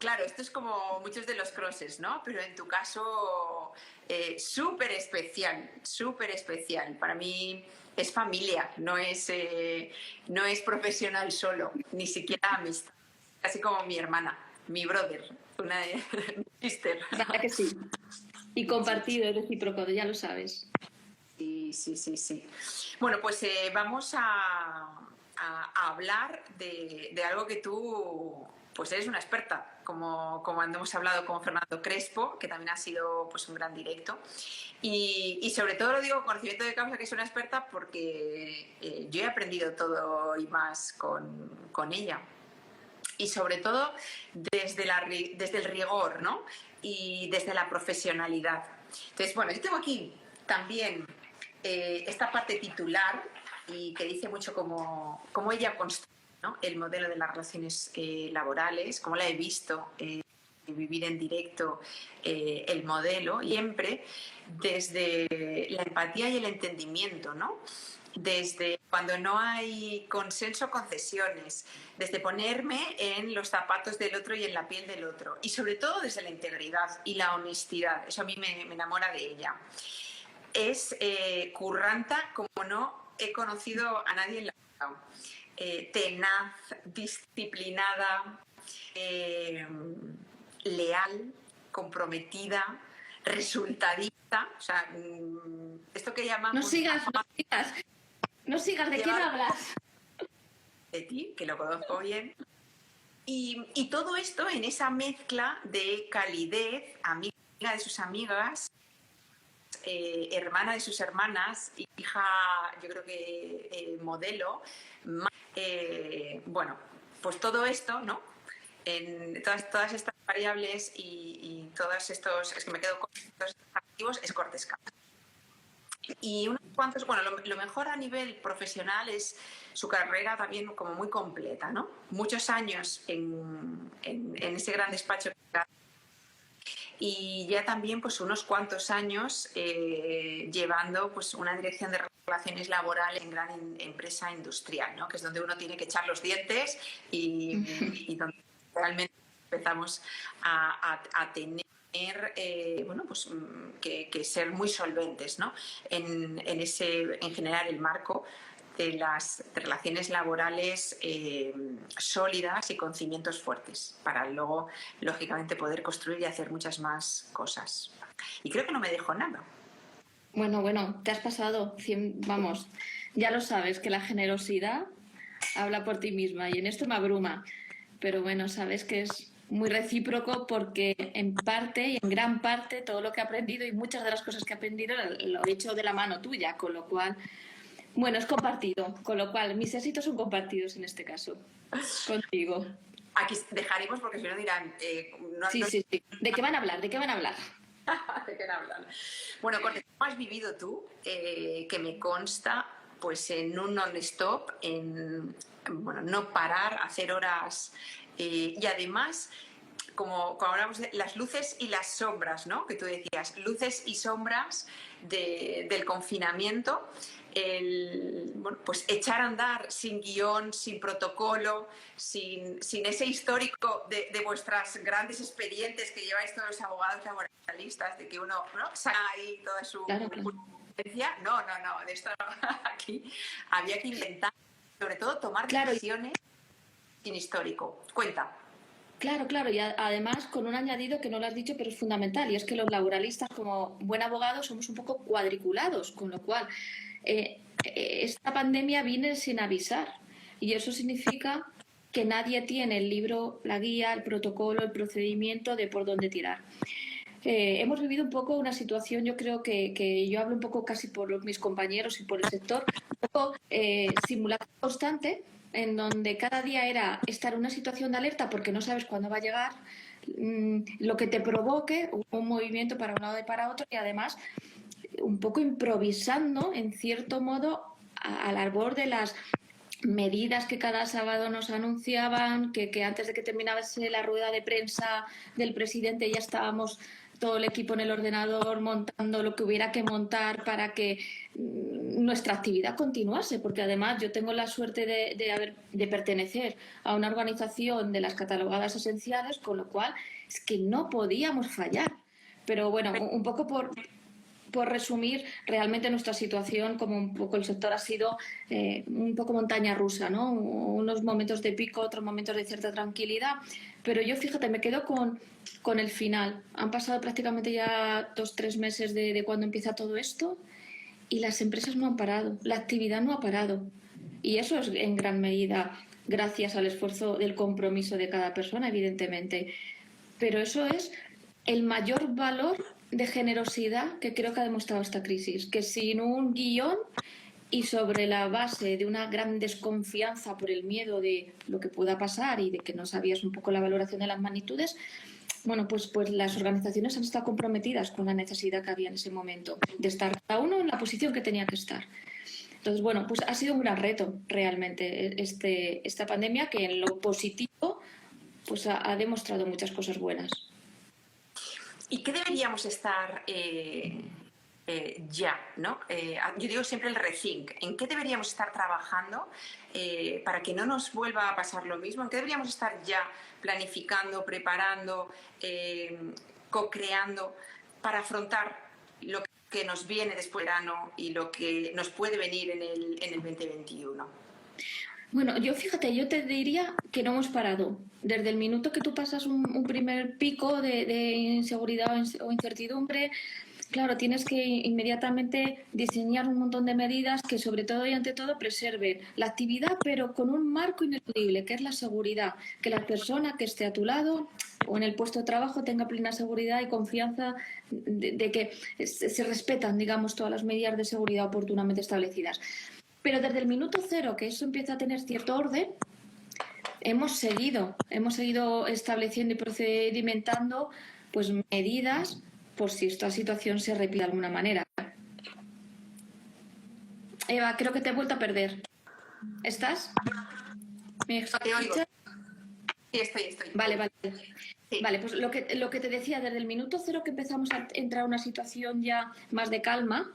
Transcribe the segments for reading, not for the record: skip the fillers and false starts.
claro, esto es como muchos de los crosses, ¿no? Pero en tu caso, súper especial, súper especial. Para mí es familia, no es profesional solo, ni siquiera amistad. Casi como mi hermana, mi brother, una de mi sister. ¿Verdad que sí? Y Sí, compartido, es recíproco, ya lo sabes. sí, sí, sí, sí. Bueno, pues vamos a hablar de algo que tú pues eres una experta, como cuando hemos hablado con Fernando Crespo, que también ha sido pues un gran directo. Y sobre todo lo digo con conocimiento de causa que es una experta porque yo he aprendido todo y más con ella. Y sobre todo desde el rigor, ¿no? Y desde la profesionalidad. Entonces, bueno, yo tengo aquí también esta parte titular y que dice mucho cómo ella construye, ¿no?, el modelo de las relaciones laborales, cómo la he visto vivir en directo el modelo, y siempre desde la empatía y el entendimiento, ¿no? Desde cuando no hay consenso, concesiones, desde ponerme en los zapatos del otro y en la piel del otro, y sobre todo desde la integridad y la honestidad. Eso a mí me enamora de ella. Es curranta como no he conocido a nadie en la vida. Tenaz, disciplinada, leal, comprometida, resultadista. O sea, esto que No llamamos sigas, no sigas, no sigas, ¿de quién llevar hablas? de ti, que lo conozco bien. Y todo esto en esa mezcla de calidez, amiga de sus amigas, hermana de sus hermanas, hija, yo creo que modelo, bueno, pues todo esto, ¿no? En todas estas variables y todos estos, es que me quedo con estos activos, es Cortesca. Y unos cuantos, bueno, lo mejor a nivel profesional es su carrera también como muy completa, ¿no? Muchos años en ese gran despacho y ya también pues unos cuantos años llevando pues una dirección de relaciones laborales en gran empresa industrial, ¿no? Que es donde uno tiene que echar los dientes y donde realmente empezamos a tener bueno, pues, que ser muy solventes, ¿no? En generar el marco de las relaciones laborales sólidas y con cimientos fuertes para luego, lógicamente, poder construir y hacer muchas más cosas. Y creo que no me dejo nada. Bueno, te has pasado, vamos, ya lo sabes, que la generosidad habla por ti misma y en esto me abruma. Pero bueno, sabes que es muy recíproco porque en parte y en gran parte todo lo que he aprendido y muchas de las cosas que he aprendido lo he hecho de la mano tuya, con lo cual, bueno, es compartido, con lo cual mis éxitos son compartidos en este caso, contigo. Aquí dejaremos porque si no dirán... Sí, sí, sí. ¿De qué van a hablar? ¿De qué van a hablar? ¿De qué hablan? Bueno, Cortés, ¿cómo has vivido tú? Que me consta, pues en un non-stop, bueno, no parar, hacer horas y además, como hablamos de las luces y las sombras, ¿no? Que tú decías, luces y sombras del confinamiento, bueno, pues echar a andar sin guión, sin protocolo, sin ese histórico de vuestras grandes expedientes que lleváis todos los abogados laboralistas, de que uno, ¿no?, saca ahí toda su Claro, claro. jurisprudencia. No, de esto no. Aquí había que inventar, sobre todo tomar Claro, decisiones sin histórico. Cuenta. claro, y además con un añadido que no lo has dicho, pero es fundamental, y es que los laboralistas, como buen abogado, somos un poco cuadriculados, con lo cual esta pandemia viene sin avisar, y eso significa que nadie tiene el libro, la guía, el protocolo, el procedimiento de por dónde tirar. Hemos vivido un poco una situación, yo creo que yo hablo un poco casi por mis compañeros y por el sector, un poco simulacro constante, en donde cada día era estar en una situación de alerta porque no sabes cuándo va a llegar, lo que te provoque un movimiento para un lado y para otro, y además un poco improvisando, en cierto modo, al albor de las medidas que cada sábado nos anunciaban, que antes de que terminase la rueda de prensa del presidente ya estábamos todo el equipo en el ordenador montando lo que hubiera que montar para que nuestra actividad continuase, porque además yo tengo la suerte de pertenecer a una organización de las catalogadas esenciales, con lo cual es que no podíamos fallar. Pero bueno, un poco por resumir, realmente nuestra situación, como un poco el sector, ha sido un poco montaña rusa, ¿no? Unos momentos de pico, otros momentos de cierta tranquilidad. Pero yo, fíjate, me quedo con el final. Han pasado prácticamente ya 2-3 meses de cuando empieza todo esto y las empresas no han parado, la actividad no ha parado. Y eso es en gran medida gracias al esfuerzo del compromiso de cada persona, evidentemente. Pero eso es el mayor valor de generosidad que creo que ha demostrado esta crisis, que sin un guión y sobre la base de una gran desconfianza por el miedo de lo que pueda pasar y de que no sabías un poco la valoración de las magnitudes, bueno, pues las organizaciones han estado comprometidas con la necesidad que había en ese momento de estar cada uno en la posición que tenía que estar. Entonces, bueno, pues ha sido un gran reto realmente esta pandemia, que en lo positivo pues ha demostrado muchas cosas buenas. ¿Y qué deberíamos estar ya, ¿no? Yo digo siempre el rethink. ¿En qué deberíamos estar trabajando para que no nos vuelva a pasar lo mismo? ¿En qué deberíamos estar ya planificando, preparando, co-creando para afrontar lo que nos viene después del verano y lo que nos puede venir en el 2021? Bueno, yo te diría que no hemos parado. Desde el minuto que tú pasas un primer pico de inseguridad o incertidumbre, claro, tienes que inmediatamente diseñar un montón de medidas que sobre todo y ante todo preserven la actividad, pero con un marco ineludible, que es la seguridad, que la persona que esté a tu lado o en el puesto de trabajo tenga plena seguridad y confianza de que se respetan, digamos, todas las medidas de seguridad oportunamente establecidas. Pero desde el minuto cero, que eso empieza a tener cierto orden, hemos seguido estableciendo y procedimentando pues medidas por si esta situación se repite de alguna manera. Eva, creo que te he vuelto a perder. ¿Estás? ¿Me escuchas? Sí, estoy. Vale. Sí. Vale, pues lo que te decía, desde el minuto cero que empezamos a entrar a una situación ya más de calma,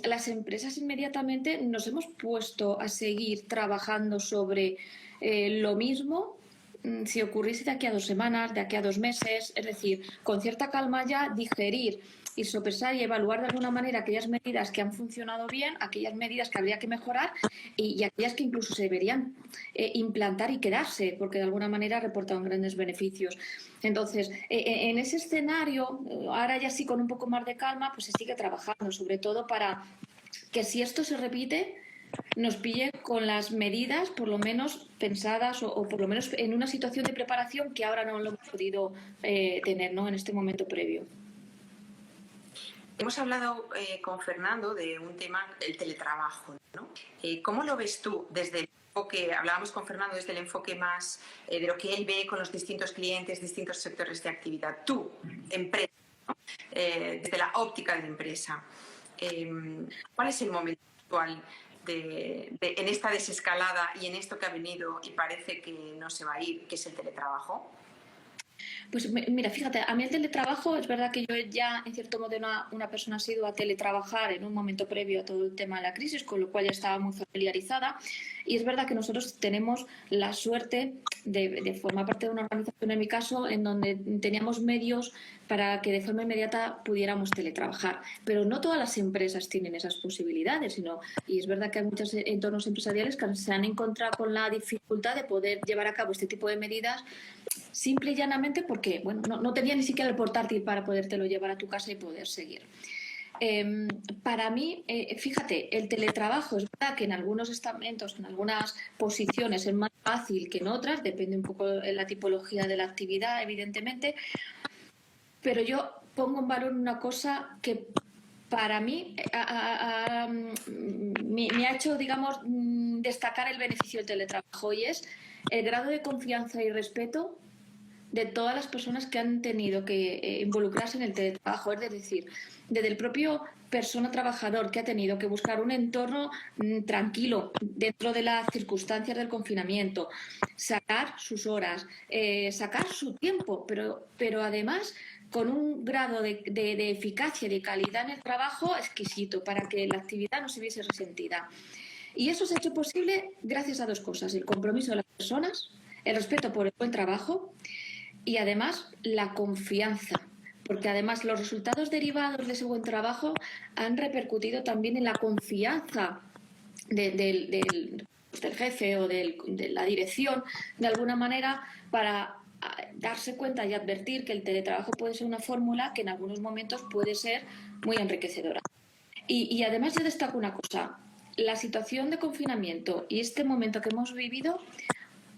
las empresas inmediatamente nos hemos puesto a seguir trabajando sobre lo mismo si ocurriese de aquí a 2 semanas, de aquí a 2 meses, es decir, con cierta calma ya digerir y sopesar y evaluar de alguna manera aquellas medidas que han funcionado bien, aquellas medidas que habría que mejorar y aquellas que incluso se deberían implantar y quedarse, porque de alguna manera reportan grandes beneficios. Entonces, en ese escenario, ahora ya sí con un poco más de calma, pues se sigue trabajando, sobre todo para que si esto se repite, nos pille con las medidas por lo menos pensadas o por lo menos en una situación de preparación que ahora no lo hemos podido tener, ¿no?, en este momento previo. Hemos hablado con Fernando de un tema, el teletrabajo, ¿no? ¿Cómo lo ves tú desde el enfoque, hablábamos con Fernando desde el enfoque más de lo que él ve con los distintos clientes, distintos sectores de actividad? Tú, empresa, ¿no? Desde la óptica de empresa, ¿cuál es el momento actual en esta desescalada y en esto que ha venido y parece que no se va a ir, que es el teletrabajo? Pues mira, fíjate, a mí el teletrabajo, es verdad que yo ya en cierto modo una persona ha sido a teletrabajar en un momento previo a todo el tema de la crisis, con lo cual ya estaba muy familiarizada, y es verdad que nosotros tenemos la suerte de formar parte de una organización, en mi caso, en donde teníamos medios para que de forma inmediata pudiéramos teletrabajar. Pero no todas las empresas tienen esas posibilidades, y es verdad que hay muchos entornos empresariales que se han encontrado con la dificultad de poder llevar a cabo este tipo de medidas simple y llanamente porque no tenía ni siquiera el portátil para podértelo llevar a tu casa y poder seguir. Para mí, fíjate, el teletrabajo es verdad que en algunos estamentos, en algunas posiciones es más fácil que en otras, depende un poco de la tipología de la actividad, evidentemente, pero yo pongo en valor una cosa que para mí me ha hecho, digamos, destacar el beneficio del teletrabajo, y es el grado de confianza y respeto de todas las personas que han tenido que involucrarse en el teletrabajo, es decir, desde el propio persona trabajador que ha tenido que buscar un entorno tranquilo dentro de las circunstancias del confinamiento, sacar sus horas, sacar su tiempo, pero además con un grado de eficacia y de calidad en el trabajo exquisito para que la actividad no se viese resentida. Y eso se ha hecho posible gracias a dos cosas: el compromiso de las personas, el respeto por el buen trabajo y además la confianza, porque además los resultados derivados de ese buen trabajo han repercutido también en la confianza del jefe o de la dirección, de alguna manera, para darse cuenta y advertir que el teletrabajo puede ser una fórmula que en algunos momentos puede ser muy enriquecedora. Y además yo destaco una cosa: la situación de confinamiento y este momento que hemos vivido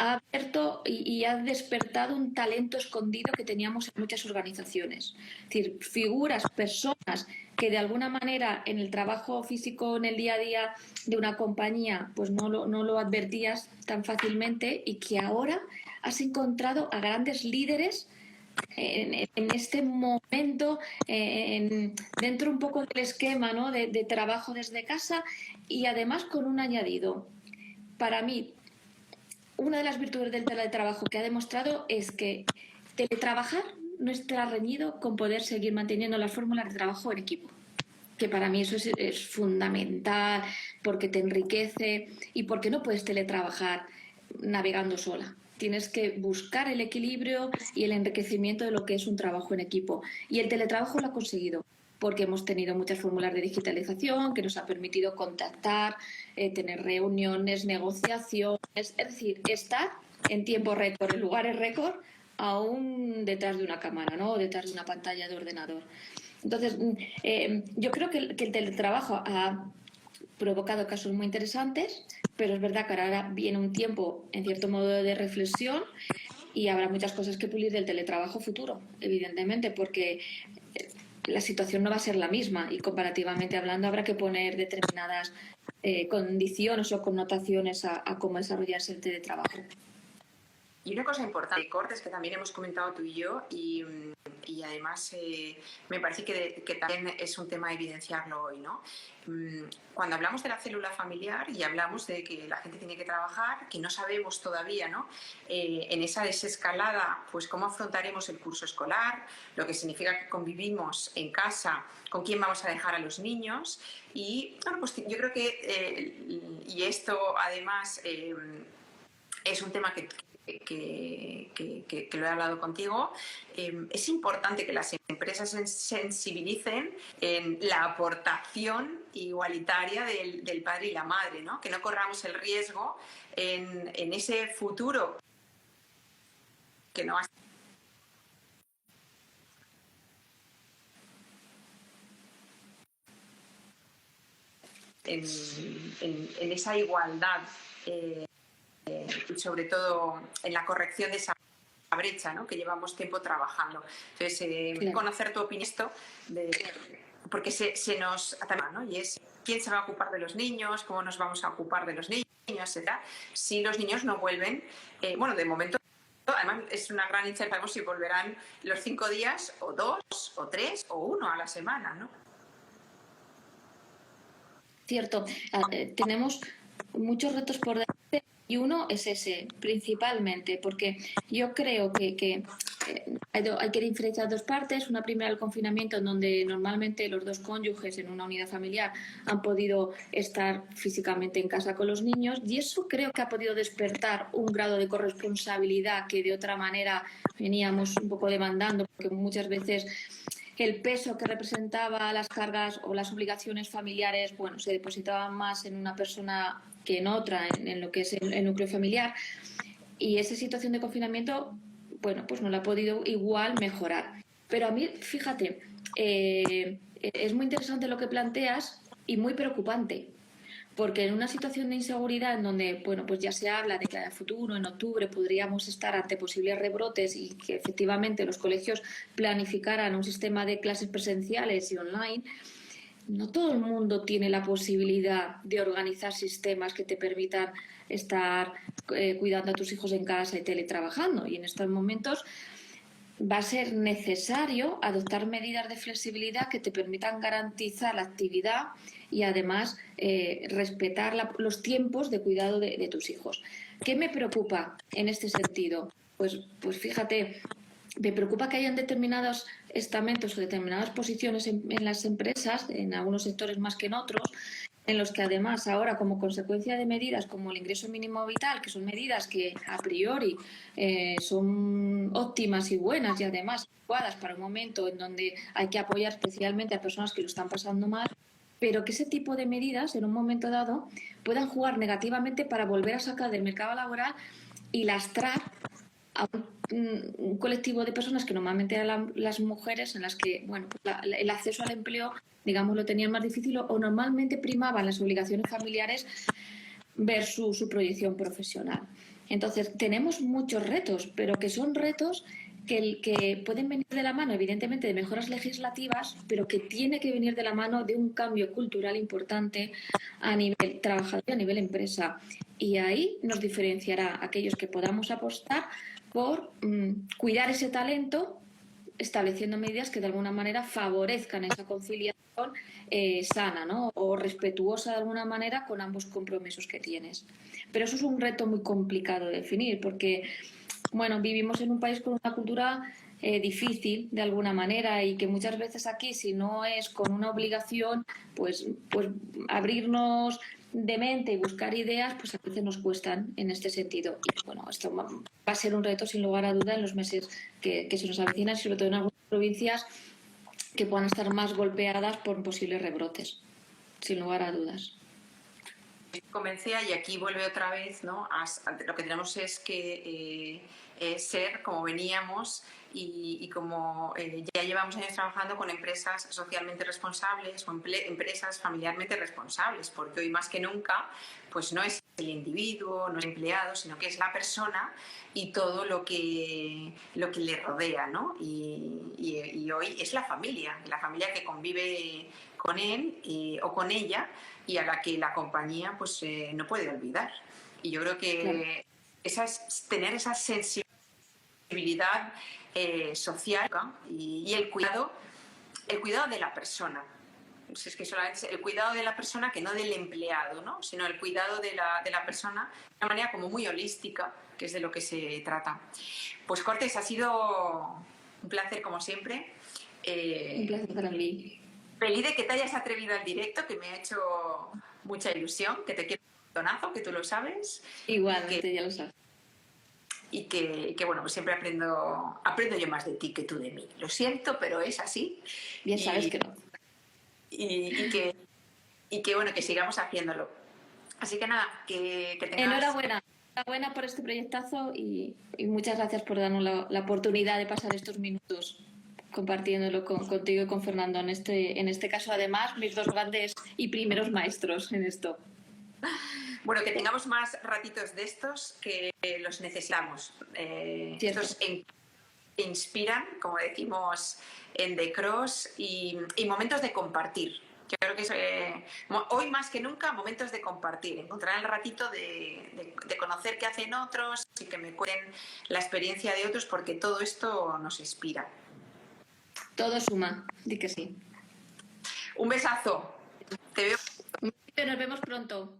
ha abierto y ha despertado un talento escondido que teníamos en muchas organizaciones. Es decir, figuras, personas que de alguna manera en el trabajo físico, en el día a día de una compañía, pues no lo advertías tan fácilmente, y que ahora has encontrado a grandes líderes en este momento, dentro un poco del esquema, ¿no?, de trabajo desde casa, y además con un añadido. Para mí, una de las virtudes del teletrabajo que ha demostrado es que teletrabajar no está reñido con poder seguir manteniendo las fórmulas de trabajo en equipo, que para mí eso es fundamental, porque te enriquece y porque no puedes teletrabajar navegando sola. Tienes que buscar el equilibrio y el enriquecimiento de lo que es un trabajo en equipo. Y el teletrabajo lo ha conseguido, porque hemos tenido muchas fórmulas de digitalización que nos ha permitido contactar, tener reuniones, negociaciones, es decir, estar en tiempo récord, en lugares récord, aún detrás de una cámara, ¿no?, o detrás de una pantalla de ordenador. Entonces, yo creo que el teletrabajo ha provocado casos muy interesantes, pero es verdad que ahora viene un tiempo, en cierto modo, de reflexión, y habrá muchas cosas que pulir del teletrabajo futuro, evidentemente, porque la situación no va a ser la misma, y comparativamente hablando habrá que poner determinadas condiciones o connotaciones a cómo desarrollarse el teletrabajo. Y una cosa importante, Cortes, que también hemos comentado tú y yo, y además me parece que también es un tema evidenciarlo hoy, ¿no? Cuando hablamos de la célula familiar y hablamos de que la gente tiene que trabajar, que no sabemos todavía, ¿no?, en esa desescalada, pues cómo afrontaremos el curso escolar, lo que significa que convivimos en casa, con quién vamos a dejar a los niños. Y bueno, pues yo creo que, y esto además es un tema que lo he hablado contigo, es importante que las empresas se sensibilicen en la aportación igualitaria del padre y la madre, ¿no? Que no corramos el riesgo en ese futuro que no va a ser en esa igualdad, sobre todo en la corrección de esa brecha, ¿no?, que llevamos tiempo trabajando. Entonces, Claro. conocer tu opinión esto, porque se nos ataca, ¿no?, y es quién se va a ocupar de los niños, cómo nos vamos a ocupar de los niños, etcétera, si los niños no vuelven. Bueno, de momento, además es una gran incertidumbre si volverán los 5 días o 2 o 3 o 1 a la semana, ¿no? Cierto, tenemos muchos retos por delante, y uno es ese, principalmente, porque yo creo que hay que diferenciar dos partes. Una primera, el confinamiento, en donde normalmente los dos cónyuges en una unidad familiar han podido estar físicamente en casa con los niños, y eso creo que ha podido despertar un grado de corresponsabilidad que de otra manera veníamos un poco demandando, porque muchas veces el peso que representaba las cargas o las obligaciones familiares, bueno, se depositaban más en una persona que en otra, en lo que es el núcleo familiar. Y esa situación de confinamiento, bueno, pues no la ha podido igual mejorar. Pero a mí, fíjate, es muy interesante lo que planteas y muy preocupante, porque en una situación de inseguridad en donde, bueno, pues ya se habla de que a futuro, en octubre, podríamos estar ante posibles rebrotes, y que efectivamente los colegios planificaran un sistema de clases presenciales y online, no todo el mundo tiene la posibilidad de organizar sistemas que te permitan estar cuidando a tus hijos en casa y teletrabajando. Y en estos momentos va a ser necesario adoptar medidas de flexibilidad que te permitan garantizar la actividad y además respetar los tiempos de cuidado de tus hijos. ¿Qué me preocupa en este sentido? Pues fíjate, me preocupa que hayan determinados estamentos o determinadas posiciones en las empresas, en algunos sectores más que en otros, en los que además ahora, como consecuencia de medidas como el ingreso mínimo vital, que son medidas que a priori son óptimas y buenas y además adecuadas para un momento en donde hay que apoyar especialmente a personas que lo están pasando mal, pero que ese tipo de medidas en un momento dado puedan jugar negativamente para volver a sacar del mercado laboral y lastrar a un colectivo de personas que normalmente eran las mujeres, en las que el acceso al empleo, digamos, lo tenían más difícil o normalmente primaban las obligaciones familiares versus su proyección profesional. Entonces, tenemos muchos retos, pero que son retos que pueden venir de la mano, evidentemente, de mejoras legislativas, pero que tiene que venir de la mano de un cambio cultural importante a nivel trabajador y a nivel empresa. Y ahí nos diferenciará aquellos que podamos apostar por cuidar ese talento, estableciendo medidas que de alguna manera favorezcan esa conciliación sana, ¿no? O respetuosa de alguna manera con ambos compromisos que tienes. Pero eso es un reto muy complicado de definir porque, bueno, vivimos en un país con una cultura difícil de alguna manera y que muchas veces aquí, si no es con una obligación, pues abrirnos de mente y buscar ideas, pues a veces nos cuestan en este sentido. Y bueno, esto va a ser un reto sin lugar a duda en los meses que se nos avecinan, sobre todo en algunas provincias que puedan estar más golpeadas por posibles rebrotes, sin lugar a dudas. Convencida y aquí vuelve otra vez, ¿no? Lo que tenemos es que ser como veníamos y como ya llevamos años trabajando con empresas socialmente responsables o empresas familiarmente responsables, porque hoy más que nunca pues no es el individuo, no es el empleado, sino que es la persona y todo lo que le rodea, ¿no? Y hoy es la familia que convive con él o con ella y a la que la compañía pues no puede olvidar. Y yo creo que claro, tener esa sensibilidad social y el cuidado de la persona. Es que solamente es el cuidado de la persona, que no del empleado, ¿no? Sino el cuidado de la persona de una manera como muy holística, que es de lo que se trata. Pues Cortés, ha sido un placer como siempre. Un placer para mí. Feliz de que te hayas atrevido al directo, que me ha hecho mucha ilusión, que te quiero un tonazo, que tú lo sabes. Igualmente, ya lo sabes. Y que bueno, pues siempre aprendo yo más de ti que tú de mí. Lo siento, pero es así. Ya sabes que no. Y que bueno, que sigamos haciéndolo. Así que nada, que tengas... Enhorabuena por este proyectazo y muchas gracias por darnos la oportunidad de pasar estos minutos compartiéndolo contigo y con Fernando. En este caso, además, mis dos grandes y primeros maestros en esto. Bueno, que tengamos más ratitos de estos, que los necesitamos. Estos inspiran, como decimos en The Cross, y momentos de compartir. Yo creo que hoy más que nunca, momentos de compartir, encontrar el ratito de conocer qué hacen otros y que me cuenten la experiencia de otros, porque todo esto nos inspira. Todo suma, di que sí. Un besazo. Te veo. Nos vemos pronto.